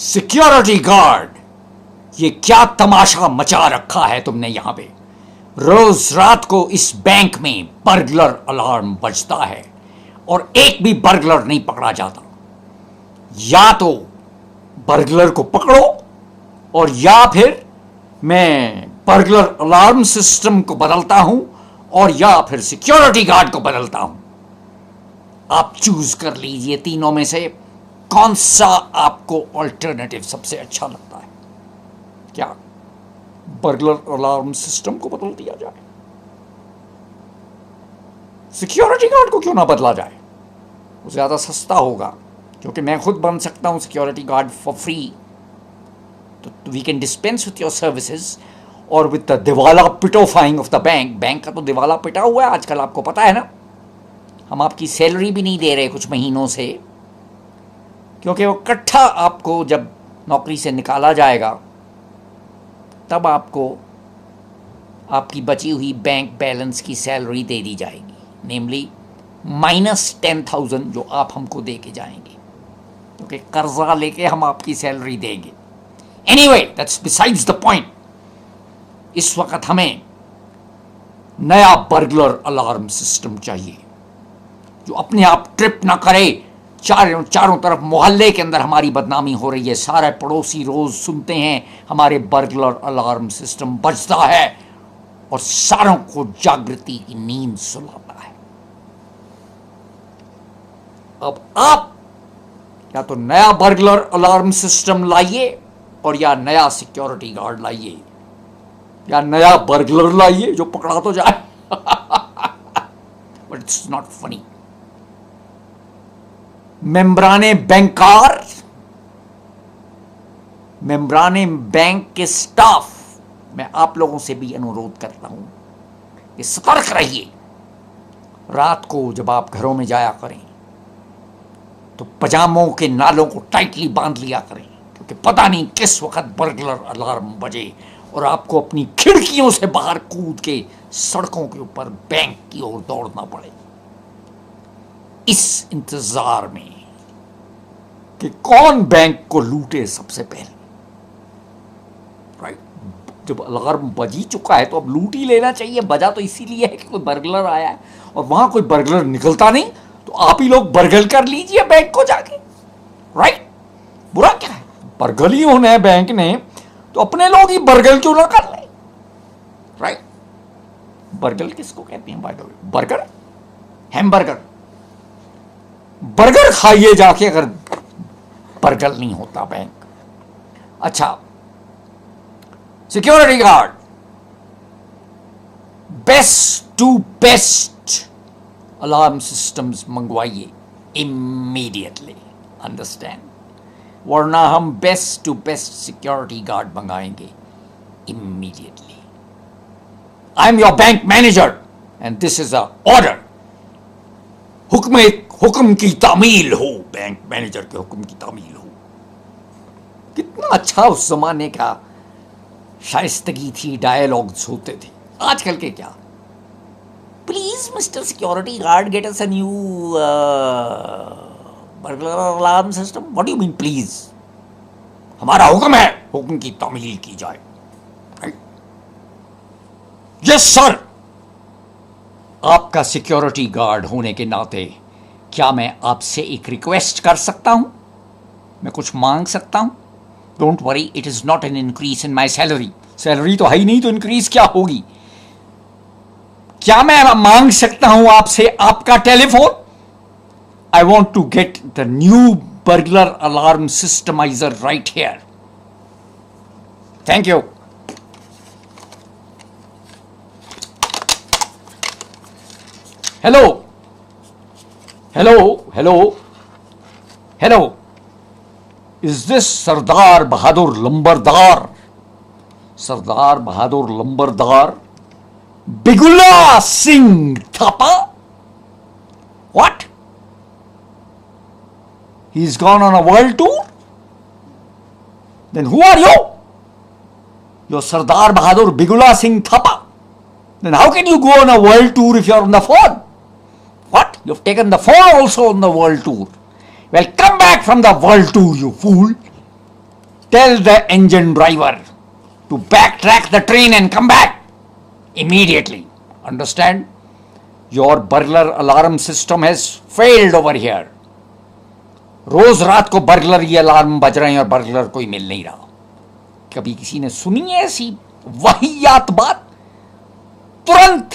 Security guard, ये क्या तमाशा मचा रखा है तुमने यहां पे। रोज रात को इस बैंक में बर्गलर अलार्म बजता है और एक भी बर्गलर नहीं पकड़ा जाता। या तो बर्गलर को पकड़ो और या फिर मैं बर्गलर अलार्म सिस्टम को बदलता हूं और या फिर सिक्योरिटी गार्ड को बदलता हूं। आप चूज कर लीजिए तीनों में से कौन सा आपको अल्टरनेटिव सबसे अच्छा लगता है। क्या बर्गलर अलार्म सिस्टम को बदल दिया जाए? सिक्योरिटी गार्ड को क्यों ना बदला जाए? वो ज्यादा सस्ता होगा, क्योंकि मैं खुद बन सकता हूं सिक्योरिटी गार्ड फॉर फ्री। तो we can dispense with your services और विथ द दिवाला पिटोफाइंग ऑफ द बैंक। बैंक का तो दिवाला पिटा हुआ है आजकल, आपको पता है ना। हम आपकी सैलरी भी नहीं दे रहे कुछ महीनों से, क्योंकि वो इकट्ठा आपको जब नौकरी से निकाला जाएगा तब आपको आपकी बची हुई बैंक बैलेंस की सैलरी दे दी जाएगी, नेमली -10,000 जो आप हमको दे के जाएंगे, क्योंकि कर्जा लेके हम आपकी सैलरी देंगे। Anyway, that's besides the point. इस वक्त हमें नया बर्गलर अलार्म सिस्टम चाहिए जो अपने आप ट्रिप ना करे। चारों तरफ मोहल्ले के अंदर हमारी बदनामी हो रही है, सारे पड़ोसी रोज सुनते हैं हमारे बर्गलर अलार्म सिस्टम बजता है और सारों को जागृति की नींद सुलाता है। अब आप या तो नया बर्गलर अलार्म सिस्टम लाइए और या नया सिक्योरिटी गार्ड लाइए, या नया बर्गलर लाइए जो पकड़ा तो जाए। But it's not funny. मेम्ब्राने बैंकार, मेम्ब्राने बैंक के स्टाफ, मैं आप लोगों से भी अनुरोध करता हूं कि सतर्क रहिए। रात को जब आप घरों में जाया करें तो पजामों के नालों को टाइटली बांध लिया करें, क्योंकि पता नहीं किस वक्त बर्गलर अलार्म बजे और आपको अपनी खिड़कियों से बाहर कूद के सड़कों के ऊपर बैंक की ओर दौड़ना पड़े। इस इंतजार में कि कौन बैंक को लूटे सबसे पहले, राइट। जब अलार्म बज ही चुका है तो अब लूट ही लेना चाहिए। बजा तो इसीलिए है कि कोई बर्गलर आया है और वहां कोई बर्गलर निकलता नहीं, तो आप ही लोग बर्गल कर लीजिए बैंक को जाके, राइट। बुरा क्या है, बर्गल ही होना है बैंक ने, तो अपने लोग ही बर्गल क्यों ना कर ले, राइट। बर्गल किसको कहते हैं by the way? Burger, hamburger. Burger खाइए जाके अगर बर्गल नहीं होता बैंक। अच्छा, security guard, best to best alarm systems मंगवाइए इमीडिएटली, अंडरस्टैंड, वरना हम best to best security guard मंगाएंगे immediately. I am your bank manager and this is a order. हुक्म की तामील हो, बैंक मैनेजर के हुक्म की तामील हो। कितना अच्छा उस जमाने का शाइस्तगी थी, डायलॉग्स होते थे। आजकल के क्या, please mister security guard get us a new burglar alarm system. What do you mean please? हमारा हुक्म है, हुक्म की तामील की जाए। Yes sir. आपका सिक्योरिटी गार्ड होने के नाते क्या मैं आपसे एक रिक्वेस्ट कर सकता हूं? मैं कुछ मांग सकता हूं? Don't worry, it is not an increase in my salary. Salary तो है ही नहीं, तो इंक्रीज क्या होगी? क्या मैं मांग सकता हूं आपसे आपका telephone? I want to get the new burglar alarm systemiser right here. Thank you. Hello hello hello hello, is this Sardar Bahadur Lambardar? Sardar Bahadur Lambardar Bigula Singh Thapa? What? He's gone on a world tour? Then who are you? You're Sardar Bahadur Bigula Singh Thapa. Then how can you go on a world tour if you're on the phone? What? You've taken the phone also on the world tour. Well, come back from the world tour, you fool. Tell the engine driver to backtrack the train and come back immediately. Understand? Your burglar alarm system has failed over here. रोज रात को burglar ये alarm बज रहे हैं और burglar कोई मिल नहीं रहा. कभी किसी ने सुनी है ऐसी वाहियात बात? तुरंत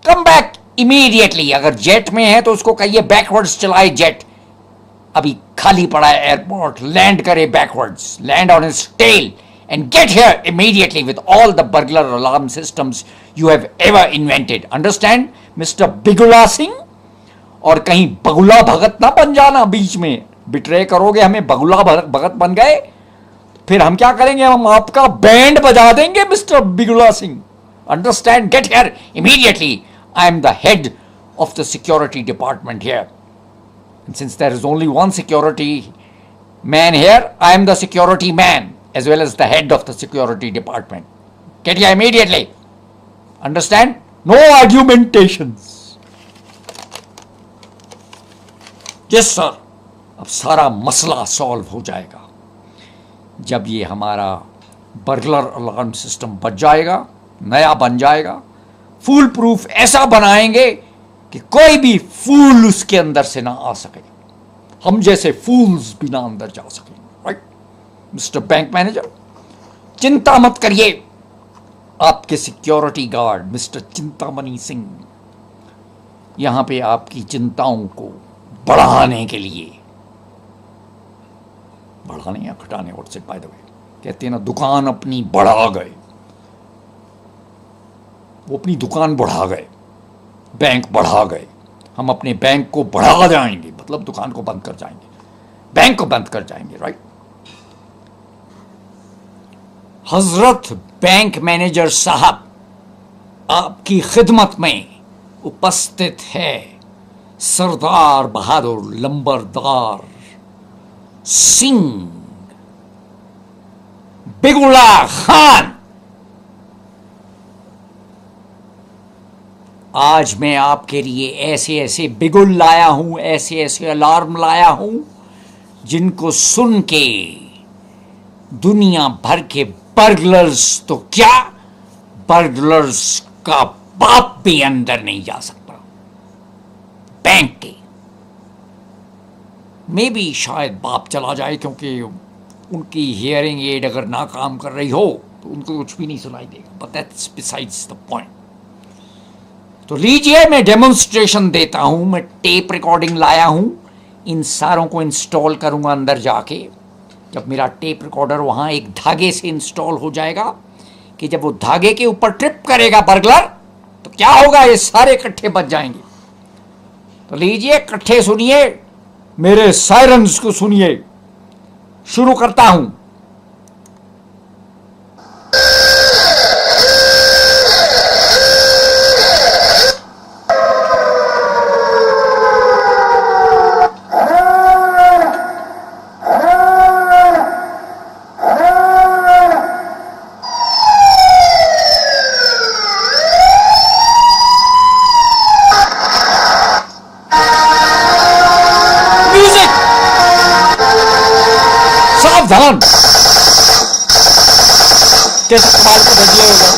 कम बैक इमीडिएटली. अगर जेट में है तो उसको कहिए बैकवर्ड्स चलाए जेट. अभी खाली पड़ा है एयरपोर्ट, लैंड करे backwards, land on his tail and get here immediately with all the burglar alarm systems you have ever invented. Understand, Mr. Bigula Singh? और कहीं बगुला भगत ना बन जाना बीच में. बिट्रे करोगे हमें, बगुला भगत बन गए, फिर हम क्या करेंगे? हम आपका बैंड बजा देंगे mister Bigula Singh. Understand, get here immediately. I am the head of the security department here. And since there is only one security man here, I am the security man as well as the head of the security department. Get here immediately. Understand? No argumentations. Yes sir. अब सारा मसला solve हो जाएगा जब ये हमारा burglar alarm system बच जाएगा, नया बन जाएगा, फूल प्रूफ ऐसा बनाएंगे कि कोई भी फूल उसके अंदर से ना आ सके, हम जैसे फूल्स भी ना अंदर जा सके. राइट मिस्टर बैंक मैनेजर, चिंता मत करिए. आपके security guard mister Chintamani Singh यहां पे आपकी चिंताओं को बढ़ाने के लिए, बढ़ाने या घटाने, व्हाट्स इट बाय द वे, कहते हैं ना दुकान अपनी बढ़ा गए, वो अपनी दुकान बढ़ा गए, बैंक बढ़ा गए, हम अपने बैंक को बढ़ा जाएंगे, मतलब दुकान को बंद कर जाएंगे, बैंक को बंद कर जाएंगे. राइट. हजरत बैंक मैनेजर साहब आपकी खिदमत में उपस्थित है सरदार बहादुर लंबरदार सिंह बिगुला खान. आज मैं आपके लिए ऐसे ऐसे बिगुल लाया हूं, ऐसे ऐसे अलार्म लाया हूं जिनको सुन के दुनिया भर के बर्गलर्स, तो क्या बर्गलर्स का बाप भी अंदर नहीं जा सकता. बैंक के में भी शायद बाप चला जाए, क्योंकि उनकी हियरिंग एड अगर ना काम कर रही हो तो उनको कुछ भी नहीं सुनाई देगा. But that's besides the point. तो लीजिए मैं डेमोन्स्ट्रेशन देता हूं. मैं टेप रिकॉर्डिंग लाया हूं, इन सारों को इंस्टॉल करूंगा अंदर जाके. जब मेरा टेप रिकॉर्डर वहां एक धागे से इंस्टॉल हो जाएगा कि जब वो धागे के ऊपर ट्रिप करेगा बर्गलर, तो क्या होगा? ये सारे इकट्ठे बच जाएंगे. तो लीजिए इकट्ठे सुनिए, मेरे सायरन्स को सुनिए. शुरू करता हूं. सावधान, कैसे कमाल के बदले हो गए.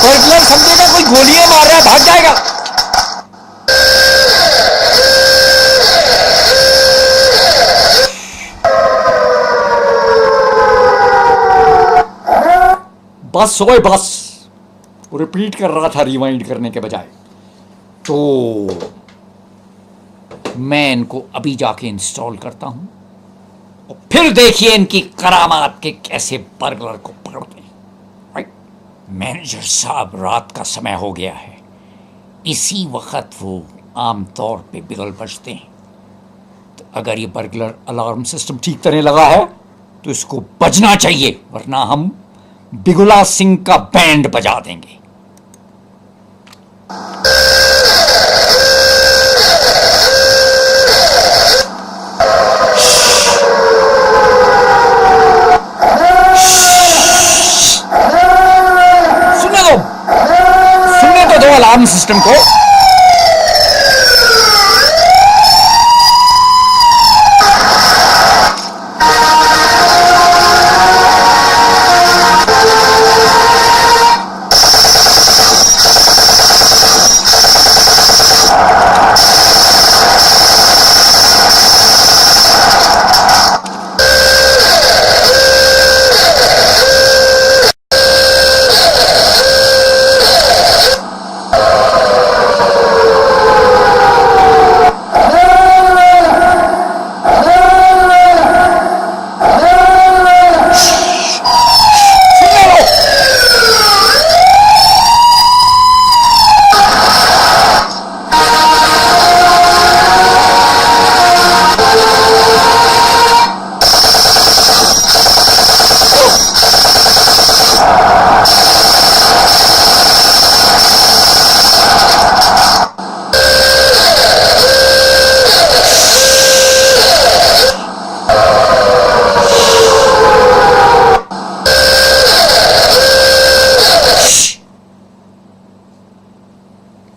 बर्गलर समझेगा कोई गोलियां मार रहा है, भाग जाएगा. बस ओए बस. रिपीट कर रहा था रिवाइंड करने के बजाय. तो मैं इनको अभी जाके इंस्टॉल करता हूं, और फिर देखिए इनकी करामात के कैसे बर्गलर को पकड़ते हैं. राइट. मैनेजर साहब, रात का समय हो गया है. इसी वक्त वो आमतौर पे बिगल बजते हैं. तो अगर ये बर्गलर अलार्म सिस्टम ठीक तरह लगा है तो इसको बजना चाहिए, वरना हम बिगुला सिंह का बैंड बजा देंगे. सुनने तो दो अलार्म सिस्टम को.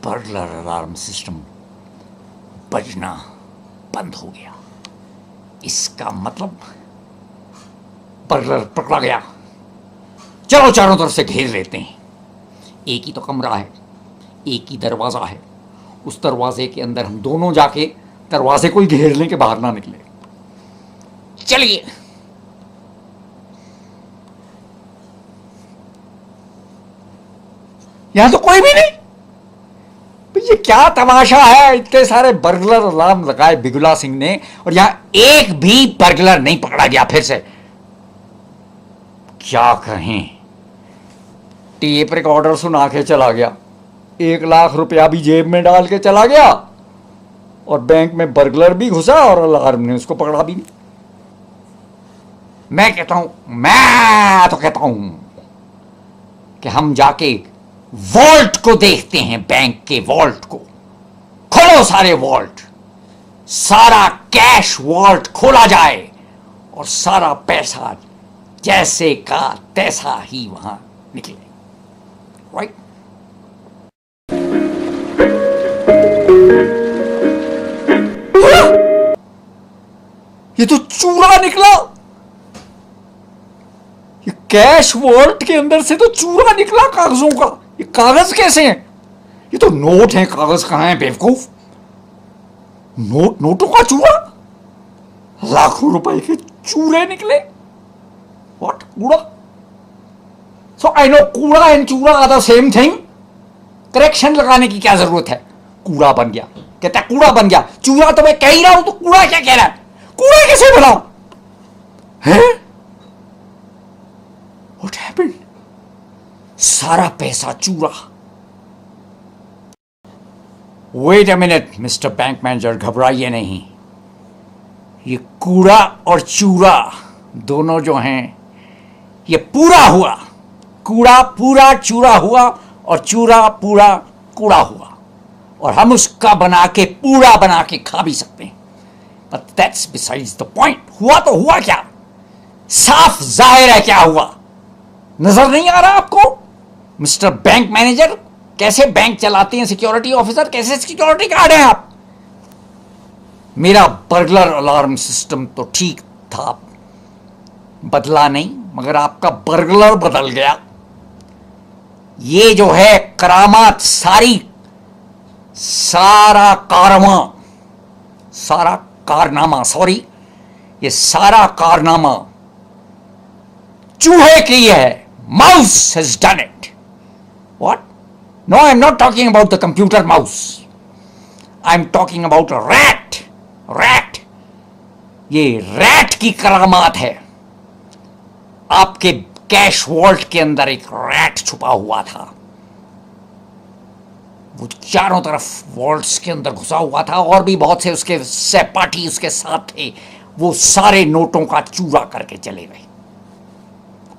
बर्गलर अलार्म सिस्टम बजना बंद हो गया। इसका मतलब बर्गलर पकड़ा गया। चलो चारों तरफ से घेर लेते हैं। एक ही तो कमरा है, एक ही दरवाज़ा है। उस दरवाजे के अंदर हम दोनों जाके दरवाजे को ही घेर लें कि बाहर ना निकले। चलिए। यहां तो कोई भी नहीं। ये क्या तमाशा है, इतने सारे बर्गलर अलार्म लगाए बिगुला सिंह ने और यहां एक भी बर्गलर नहीं पकड़ा गया। फिर से क्या कहें, टेप रिकॉर्डर सुना के चला गया, 1 लाख रुपया भी जेब में डाल के चला गया और बैंक में बर्गलर भी घुसा और अलार्म ने उसको पकड़ा भी नहीं। मैं तो कहता हूं कि हम जाके वॉल्ट को देखते हैं, बैंक के वॉल्ट को। खोलो सारे वॉल्ट, सारा कैश वॉल्ट खोला जाए और सारा पैसा जैसे का तैसा ही वहां निकले। राइट? ये तो चूरा निकला। ये कैश वॉल्ट के अंदर से तो चूरा निकला कागजों का। ये कागज कैसे हैं? ये तो नोट हैं, कागज कहां है बेवकूफ? नोटों का चूरा, लाखों रुपए के चूरे निकले। व्हाट? कूड़ा? So I know kooda and choora are the same thing. Correction लगाने की क्या जरूरत है? कूड़ा बन गया, कहता है कूड़ा बन गया। चूरा तो मैं कह ही रहा हूं, तो कूड़ा क्या कह रहा है? कूड़ा कैसे बना है? What happened? सारा पैसा चूरा। Wait a minute mister bank manager, घबराइए नहीं। ये कूड़ा और चूरा दोनों जो हैं, ये पूरा हुआ। कूड़ा पूरा चूरा हुआ और चूरा पूरा कूड़ा हुआ, और हम उसका बना के पूरा बना के खा भी सकते हैं। But that's besides the point. हुआ तो हुआ क्या? साफ जाहिर है क्या हुआ। नजर नहीं आ रहा आपको? मिस्टर बैंक मैनेजर, कैसे बैंक चलाते हैं सिक्योरिटी ऑफिसर, कैसे सिक्योरिटी गार्ड हैं आप? मेरा बर्गलर अलार्म सिस्टम तो ठीक था, बदला नहीं, मगर आपका बर्गलर बदल गया। ये जो है करामात, सारा कारनामा, ये सारा कारनामा चूहे की है। Mouse has done it. What? No, I am not talking about the computer mouse, I am talking about a rat. ये रैट की करामात है। आपके कैश वॉल्ट के अंदर एक रैट छुपा हुआ था। वो चारों तरफ वॉल्ट्स के अंदर घुसा हुआ था, और भी बहुत से उसके सहपाठी उसके साथ थे। वो सारे नोटों का चूरा करके चले गए,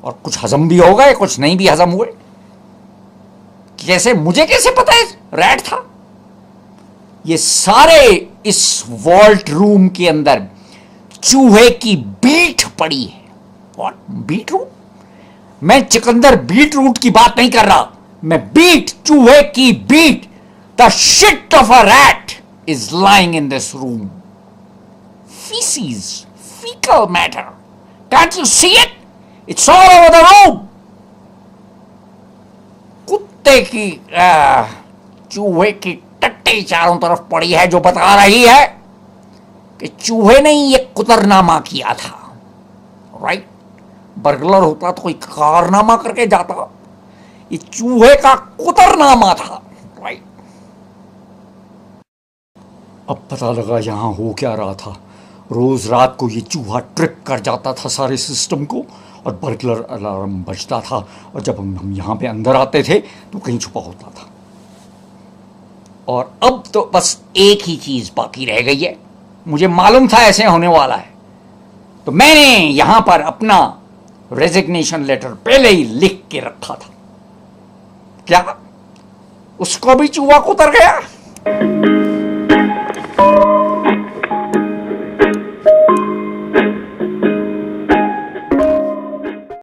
और कुछ हजम भी हो गए, कुछ नहीं भी हजम हुए। कैसे? मुझे कैसे पता है रैट था? ये सारे इस वॉल्ट रूम के अंदर चूहे की बीट पड़ी है। व्हाट? Beetroot? मैं चुकंदर बीट रूट की बात नहीं कर रहा, मैं बीट, चूहे की बीट। The shit of a rat is lying in this room. feces, fecal matter. Can't you see it? It's all over the room. कुत्ते की चूहे की टट्टी चारों तरफ पड़ी है, जो बता रही है कि चूहे ने ये कुतरनामा किया था। राइट? बर्गलर होता तो कोई कारनामा करके जाता, ये चूहे का कुतरनामा था। राइट? अब पता लगा यहां हो क्या रहा था। रोज रात को ये चूहा ट्रिप कर जाता था सारे सिस्टम को, और बर्गलर अलार्म बजता था, और जब हम यहाँ पे अंदर आते थे तो कहीं छुपा होता था। और अब तो बस एक ही चीज बाकी रह गई है। मुझे मालूम था ऐसे होने वाला है, तो मैंने यहां पर अपना रेजिग्नेशन लेटर पहले ही लिख के रखा था। क्या उसको भी चूहा कुतर गया?